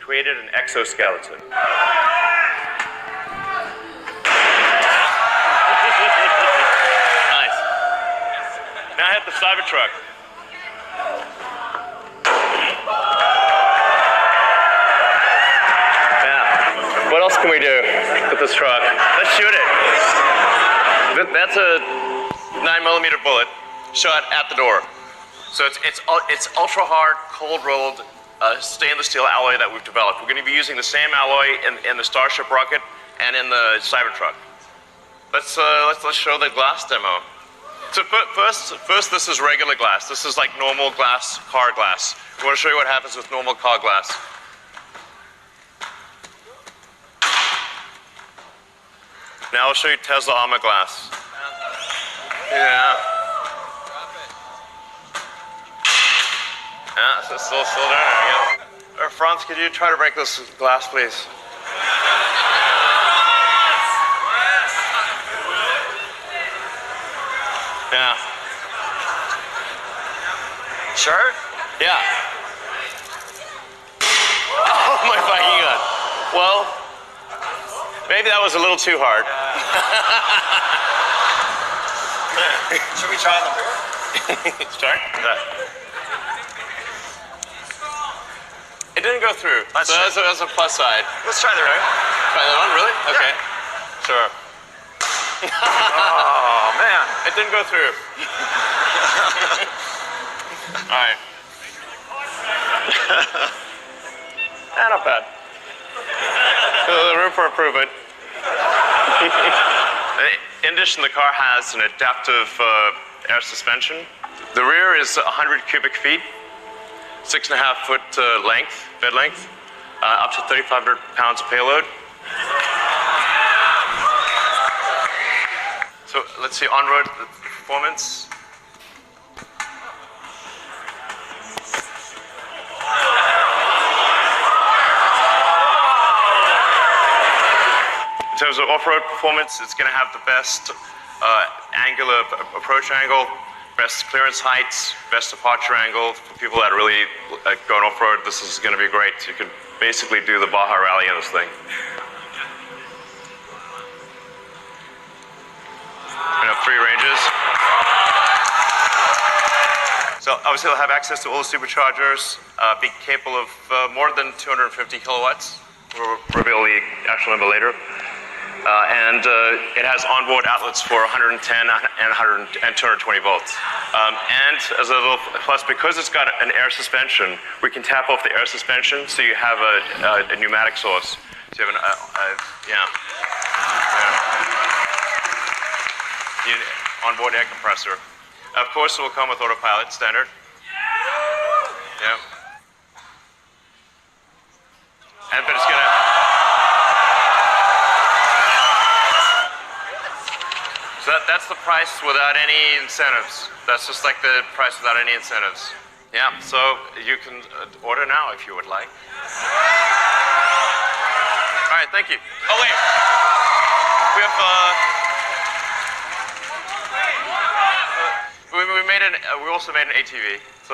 created an exoskeleton. Nice. Now hit the Cybertruck. Yeah. What else can we do with this truck? Let's shoot it. That's a 9mm bullet shot at the door. So it's ultra hard, cold rolled stainless steel alloy that we've developed. We're going to be using the same alloy in the Starship rocket and in the Cybertruck. Let's show the glass demo. So first this is regular glass. This is like normal glass, car glass. We want to show you what happens with normal car glass. Now I'll show you Tesla Armor glass. Yeah. Yeah, so it's still there. Franz, could you try to break this glass, please? Yeah. Sure? Yeah. Oh my fucking god. Well, maybe that was a little too hard. Should we try on the rear? Start? It didn't go through. So that's a plus side. Let's try the rear. Try that one, really? Okay. Yeah. Sure. Oh, man. It didn't go through. All right. Not bad. The room for improvement. In addition, the car has an adaptive air suspension. The rear is 100 cubic feet, 6.5 foot length, bed length, up to 3,500 pounds of payload. So let's see on-road performance. In terms of off-road performance, it's going to have the best angular approach angle, best clearance heights, best departure angle. For people that are really going off-road, this is going to be great. You can basically do the Baja Rally in this thing. We have 3 ranges. So obviously they'll have access to all the superchargers, be capable of more than 250 kilowatts. We'll reveal the actual number later. And it has onboard outlets for 110 and 220 volts. And as a little plus, because it's got an air suspension, we can tap off the air suspension, so you have a pneumatic source. So you have an onboard air compressor. Of course, it will come with autopilot, standard. Yeah. But it's gonna. So that's the price without any incentives. That's just like the price without any incentives. Yeah, so you can order now if you would like. All right, thank you. Oh, wait. We have, we also made an ATV. So